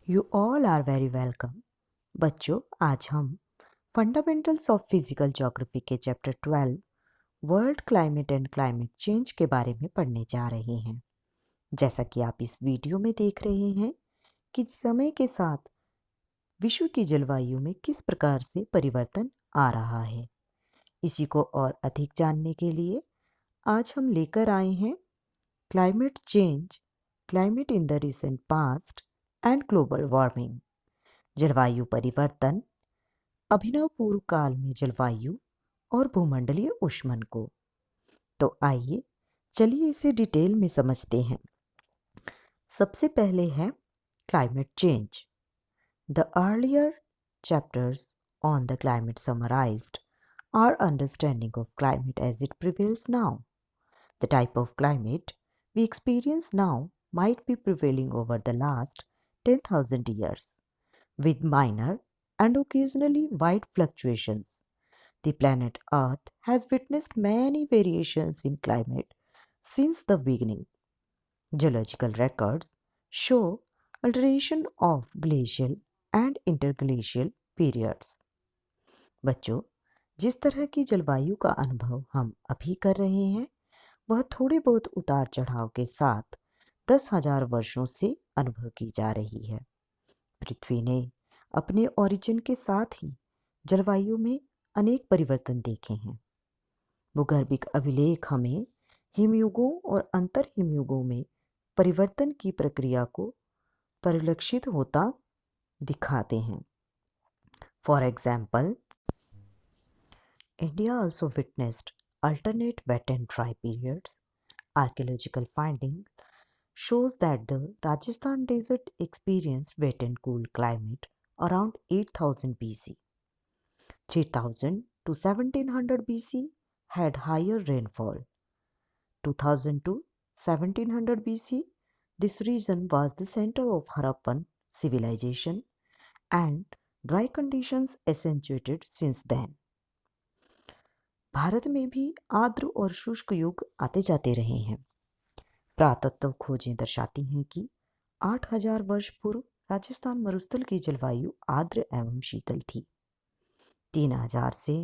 You all are very welcome. बच्चों, आज हम फंडामेंटल्स ऑफ फिजिकल ज्योग्राफी के chapter 12 world climate and climate change के बारे में पढ़ने जा रहे हैं। जैसा कि आप इस वीडियो में देख रहे हैं कि समय के साथ विश्व की जलवायु में किस प्रकार से परिवर्तन आ रहा है। इसी को और अधिक जानने के लिए आज हम लेकर आए हैं climate change, climate in the recent past and global warming. जलवायु परिवर्तन, अभिनव पूर्व काल में जलवायु और भूमंडलीय ऊष्मन को। तो आइए चलिए इसे डिटेल में समझते हैं। सबसे पहले है climate change. The earlier chapters on the climate summarised our understanding of climate as it prevails now. The type of climate we experience now might be prevailing over the last 10,000 years, with minor and occasionally wide fluctuations. The planet Earth has witnessed many variations in climate since the beginning. Geological records show alteration of glacial and interglacial periods. बच्चों, जिस तरह की जलवायु का अनुभव हम अभी कर रहे हैं वह थोड़े बहुत उतार चढ़ाव के साथ 10,000 वर्षों से अनुभव की जा रही है। पृथ्वी ने अपने ओरिजिन के साथ ही जलवायु में अनेक परिवर्तन देखे हैं। भूगर्भिक अभिलेख हमें हिमयुगों और अंतर हिमयुगों में परिवर्तन की प्रक्रिया को परिलक्षित होता दिखाते हैं। For example, India also witnessed alternate wet and dry periods. Archaeological findings shows that the Rajasthan desert experienced wet and cool climate around 8000 BC. 3000 to 1700 BC had higher rainfall. 2000 to 1700 BC, this region was the center of Harappan civilization and dry conditions accentuated since then. Bharat में भी आर्द्र और शुष्क युग आते जाते रहे हैं। पुरातत्व खोजें दर्शाती हैं कि 8000 वर्ष पूर्व राजस्थान मरुस्थल की जलवायु आर्द्र एवं शीतल थी। 3000 से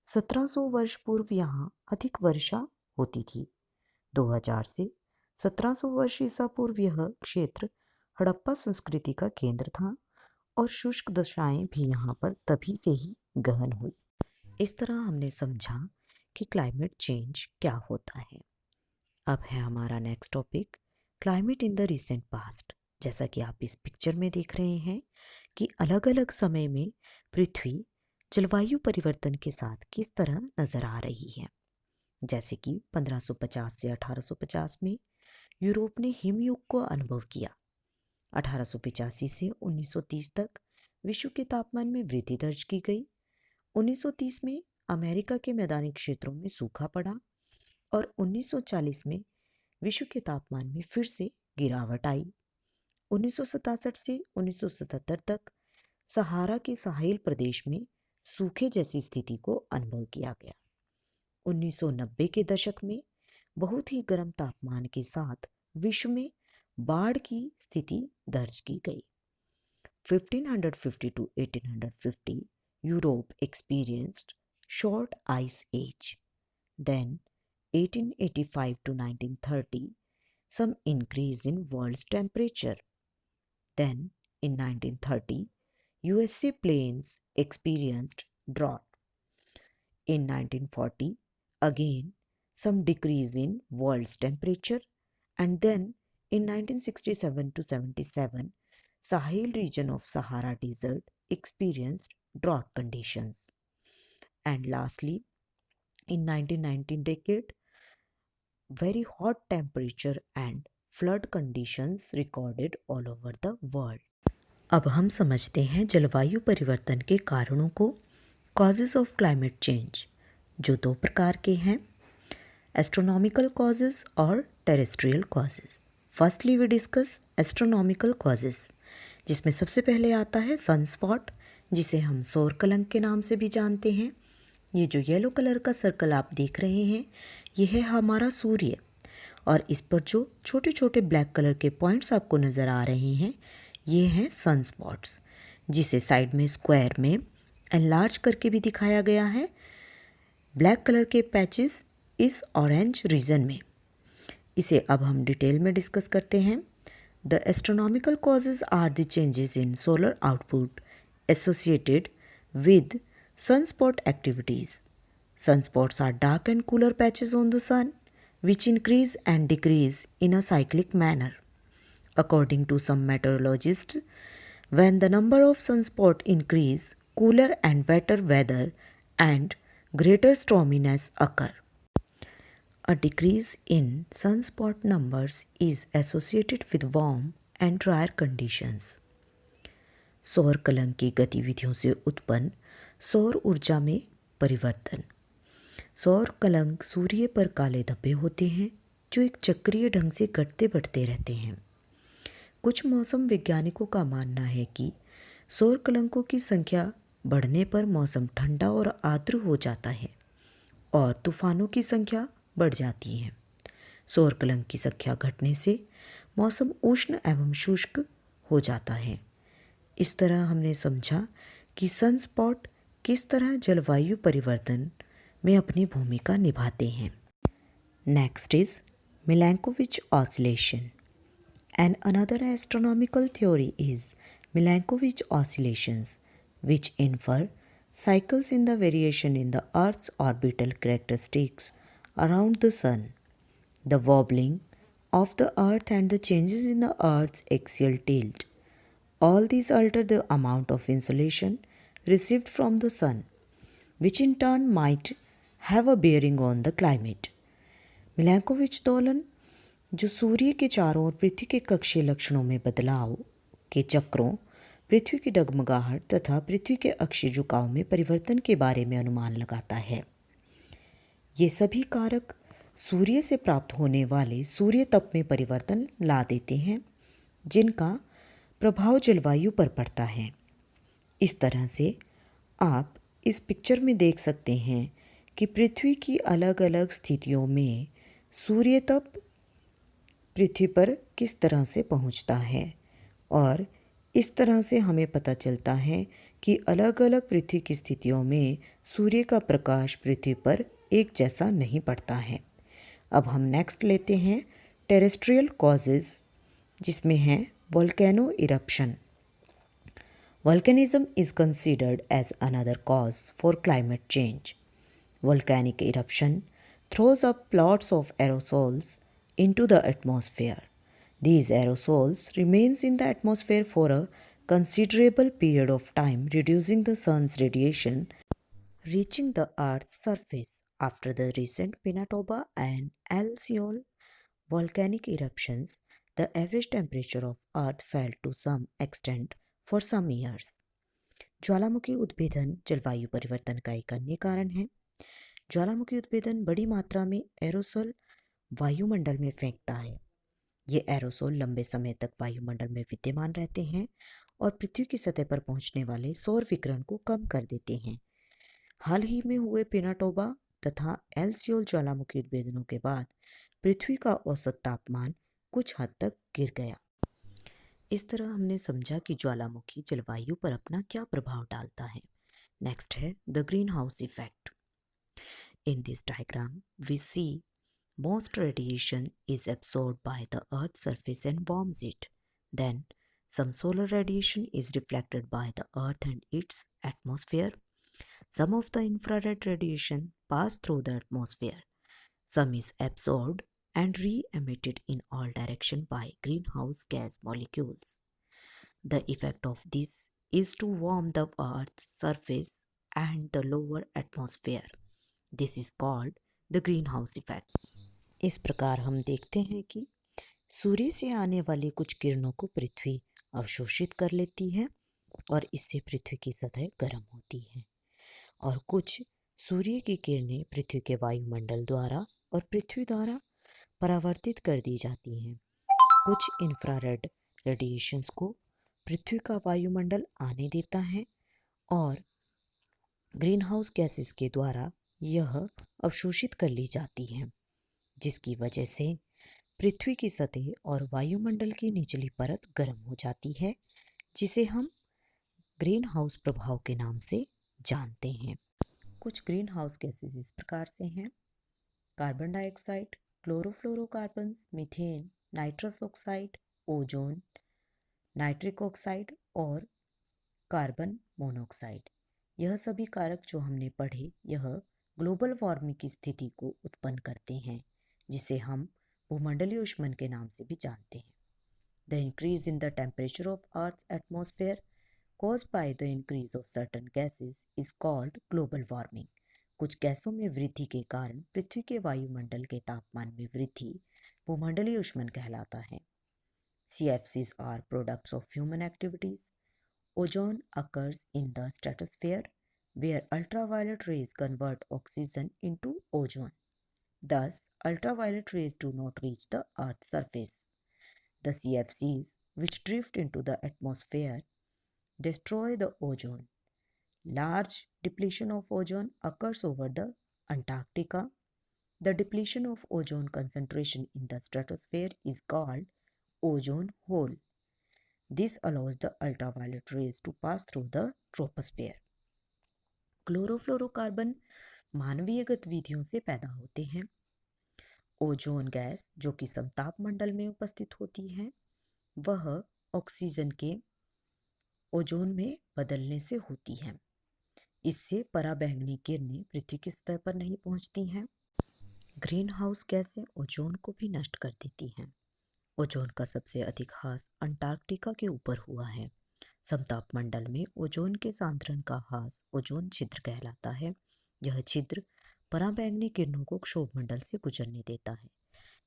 1700 वर्ष पूर्व यहाँ अधिक वर्षा होती थी। 2000 से 1700 वर्ष ईसा पूर्व यह क्षेत्र हड़प्पा संस्कृति का केंद्र था और शुष्क दशाएं भी यहाँ पर तभी से ही गहन हुई। इस तरह हमने समझा कि क्लाइमेट चेंज क्या होता है। अब है हमारा next topic climate in the recent past. जैसा कि आप इस पिक्चर में देख रहे हैं कि अलग अलग समय में पृथ्वी जलवायु परिवर्तन के साथ किस तरह नजर आ रही है। जैसे कि 1550 से 1850 में यूरोप ने हिमयुग को अनुभव किया। 1885 से 1930 तक विश्व के तापमान में वृद्धि दर्ज की गई। 1930 में अमेरिका के मैदानी क्षेत्रों में सूखा पड़ा और 1940 में विश्व के तापमान में फिर से गिरावट आई। 1967 से 1977 तक सहारा के साहिल प्रदेश में सूखे जैसी स्थिति को अनुभव किया गया। 1990 के दशक में बहुत ही गर्म तापमान के साथ विश्व में बाढ़ की स्थिति दर्ज की गई। 1550 to 1850 Europe experienced short ice age. Then 1885 to 1930 some increase in world's temperature. Then in 1930 USA plains experienced drought. In 1940 again some decrease in world's temperature, and then in 1967 to 77 Sahel region of Sahara Desert experienced drought conditions. And lastly, in 1990 decade, very hot temperature and flood conditions recorded all over the world. अब हम समझते हैं जलवायु परिवर्तन के कारणों को, causes of climate change, जो दो प्रकार के हैं, astronomical causes और terrestrial causes. Firstly, we discuss astronomical causes, जिसमें सबसे पहले आता है सनस्पॉट, जिसे हम सौर कलंक के नाम से भी जानते हैं। ये जो येलो कलर का सर्कल आप देख रहे हैं ये है हमारा सूर्य, और इस पर जो छोटे छोटे ब्लैक कलर के पॉइंट्स आपको नज़र आ रहे हैं ये हैं सनस्पॉट्स, जिसे साइड में स्क्वायर में एनलार्ज करके भी दिखाया गया है। ब्लैक कलर के पैचेस इस ऑरेंज रीजन में। इसे अब हम डिटेल में डिस्कस करते हैं। The astronomical causes are the changes in solar output associated with sunspot activities. Sunspots are dark and cooler patches on the sun, which increase and decrease in a cyclic manner. According to some meteorologists, when the number of sunspots increase, cooler and wetter weather and greater storminess occur. A decrease in sunspot numbers is associated with warm and drier conditions. सौर कलंक की गतिविधियों से उत्पन्न सौर ऊर्जा में परिवर्तन। सौर कलंक सूर्य पर काले धब्बे होते हैं जो एक चक्रीय ढंग से घटते बढ़ते रहते हैं। कुछ मौसम वैज्ञानिकों का मानना है कि सौर कलंकों की संख्या बढ़ने पर मौसम ठंडा और आर्द्र हो जाता है और तूफानों की संख्या बढ़ जाती है। सौर कलंक की संख्या घटने से मौसम उष्ण एवं शुष्क हो जाता है। इस तरह हमने समझा कि सनस्पॉट किस तरह जलवायु परिवर्तन में अपनी भूमिका निभाते हैं। Next is Milankovitch oscillation. And another astronomical theory is Milankovitch oscillations which infer cycles in the variation in the Earth's orbital characteristics around the Sun, the wobbling of the Earth and the changes in the Earth's axial tilt. All these alter the amount of insolation received from the sun, which in turn might have a bearing on the climate. मिलैंकोविच दोलन, जो सूर्य के चारों ओर पृथ्वी के कक्षीय लक्षणों में बदलाव के चक्रों, पृथ्वी की डगमगाहट तथा पृथ्वी के अक्षीय झुकाव में परिवर्तन के बारे में अनुमान लगाता है। ये सभी कारक सूर्य से प्राप्त होने वाले सूर्य तप में परिवर्तन ला देते हैं, जिनका प्रभाव जलवायु पर पड़ता है। इस तरह से आप इस पिक्चर में देख सकते हैं कि पृथ्वी की अलग अलग स्थितियों में सूर्य तप पृथ्वी पर किस तरह से पहुंचता है और इस तरह से हमें पता चलता है कि अलग अलग पृथ्वी की स्थितियों में सूर्य का प्रकाश पृथ्वी पर एक जैसा नहीं पड़ता है। अब हम नेक्स्ट लेते हैं टेरेस्ट्रियल कॉजेज, जिसमें है volcano eruption. Volcanism is considered as another cause for climate change. Volcanic eruption throws up clouds of aerosols into the atmosphere. These aerosols remains in the atmosphere for a considerable period of time, reducing the sun's radiation reaching the Earth's surface. After the recent Pinatubo and El Seol volcanic eruptions, the average temperature of Earth fell to some extent for some years. ज्वालामुखी उद्भेदन जलवायु परिवर्तन का एक अन्य कारण है। ज्वालामुखी उद्भेदन बड़ी मात्रा में एरोसोल वायुमंडल में फेंकता है। ये एरोसोल लंबे समय तक वायुमंडल में विद्यमान रहते हैं और पृथ्वी की सतह पर पहुंचने वाले सौर विकिरण को कम कर देते हैं। हाल ही में हुए पिनाटोबा तथा एल सियोल ज्वालामुखी उद्भेदनों के बाद पृथ्वी का औसत तापमान कुछ हद तक गिर गया। इस तरह हमने समझा कि ज्वालामुखी जलवायु पर अपना क्या प्रभाव डालता है। नेक्स्ट है the green house effect. In this diagram we see most radiation is absorbed by the Earth's surface and warms it. Then some solar radiation is reflected by the Earth and its atmosphere. Some of the infrared radiation pass through the atmosphere. Some is absorbed and re-emitted in all directions by greenhouse gas molecules. The effect of this is to warm the Earth's surface and the lower atmosphere. This is called the greenhouse effect. इस प्रकार हम देखते हैं कि सूर्य से आने वाली कुछ किरणों को पृथ्वी अवशोषित कर लेती है और इससे पृथ्वी की सतह गर्म होती है, और कुछ सूर्य की किरणें पृथ्वी के वायुमंडल द्वारा और पृथ्वी द्वारा परावर्तित कर दी जाती हैं। कुछ इंफ्रारेड रेडिएशंस को पृथ्वी का वायुमंडल आने देता है और ग्रीनहाउस गैसेस के द्वारा यह अवशोषित कर ली जाती हैं, जिसकी वजह से पृथ्वी की सतह और वायुमंडल की निचली परत गर्म हो जाती है जिसे हम ग्रीन हाउस प्रभाव के नाम से जानते हैं। कुछ ग्रीन हाउस गैसेस इस प्रकार से हैं: carbon dioxide, chlorofluorocarbons, methane, nitrous oxide, ozone, nitric oxide और कार्बन मोनोऑक्साइड। यह सभी कारक जो हमने पढ़े, यह ग्लोबल वार्मिंग की स्थिति को उत्पन्न करते हैं, जिसे हम भूमंडलीय ऊष्मन के नाम से भी जानते हैं। The increase in the temperature of earth's atmosphere caused by the increase of certain gases is called global warming। कुछ गैसों में वृद्धि के कारण पृथ्वी के वायुमंडल के तापमान में वृद्धि भूमंडलीय ऊष्मन कहलाता है। CFCs are products of human activities। Ozone occurs in the stratosphere where ultraviolet rays convert oxygen into ozone. Thus, ultraviolet rays do not reach the Earth's surface. The CFCs, which drift into the atmosphere, destroy the ozone. Large depletion of ozone occurs over the Antarctica. The depletion of ozone concentration in the stratosphere is called ozone hole. This allows the ultraviolet rays to pass through the troposphere. Chlorofluorocarbon मानवीय गतिविधियों से पैदा होते हैं। Ozone gas जो कि समताप मंडल में उपस्थित होती है, वह ऑक्सीजन के ओजोन में बदलने से होती है। इससे पराबैंगनी किरणें पृथ्वी के सतह पर नहीं पहुंचती हैं। ग्रीन हाउस गैसें ओजोन को भी नष्ट कर देती हैं। ओजोन का सबसे अधिक ह्रास अंटार्कटिका के ऊपर हुआ है। समताप मंडल में ओजोन के सांद्रण का ह्रास ओजोन छिद्र कहलाता है। यह छिद्र पराबैंगनी किरणों को क्षोभ मंडल से गुजरने देता है।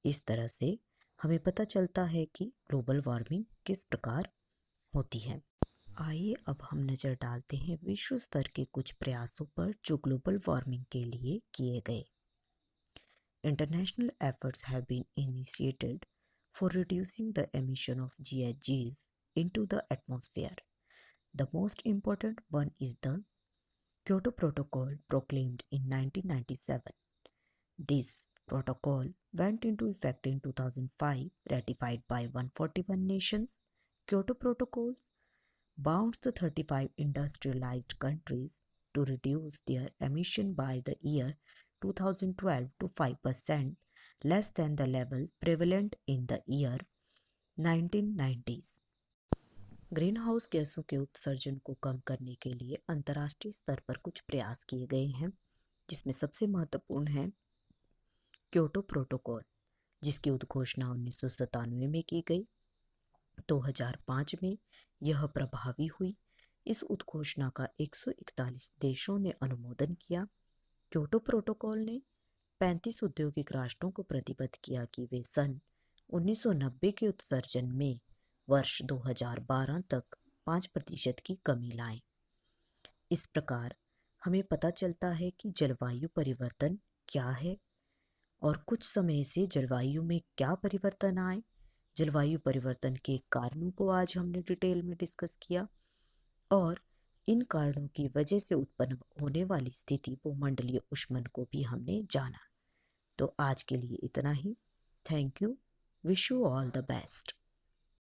इस तरह से हमें पता चलता है कि ग्लोबल वार्मिंग किस प्रकार होती है। आइए अब हम नज़र डालते हैं विश्व स्तर के कुछ प्रयासों पर जो ग्लोबल वार्मिंग के लिए किए गए। International efforts have been initiated for reducing the emission of GHGs into the atmosphere. The most important one is the Kyoto Protocol proclaimed in 1997. This protocol went into effect in 2005, ratified by 141 nations. Kyoto Protocols bounds the 35 industrialized countries to reduce their emission by the year 2012 to 5% less than the levels prevalent in the year 1990s। Green house गैसों के उत्सर्जन को कम करने के लिए अंतर्राष्ट्रीय स्तर पर कुछ प्रयास किए गए हैं, जिसमें सबसे महत्वपूर्ण है क्योटो प्रोटोकॉल, जिसकी उद्घोषणा 1997 में की गई। 2005 में यह प्रभावी हुई। इस उद्घोषणा का 141 देशों ने अनुमोदन किया। क्योटो प्रोटोकॉल ने 35 औद्योगिक राष्ट्रों को प्रतिबद्ध किया कि वे सन 1990 के उत्सर्जन में वर्ष 2012 तक 5% की कमी लाएं। इस प्रकार हमें पता चलता है कि जलवायु परिवर्तन क्या है और कुछ समय से जलवायु में क्या परिवर्तन आए। जलवायु परिवर्तन के कारणों को आज हमने डिटेल में डिस्कस किया और इन कारणों की वजह से उत्पन्न होने वाली स्थिति भूमंडलीय ऊष्मन को भी हमने जाना। तो आज के लिए इतना ही। Thank you. Wish you all the best.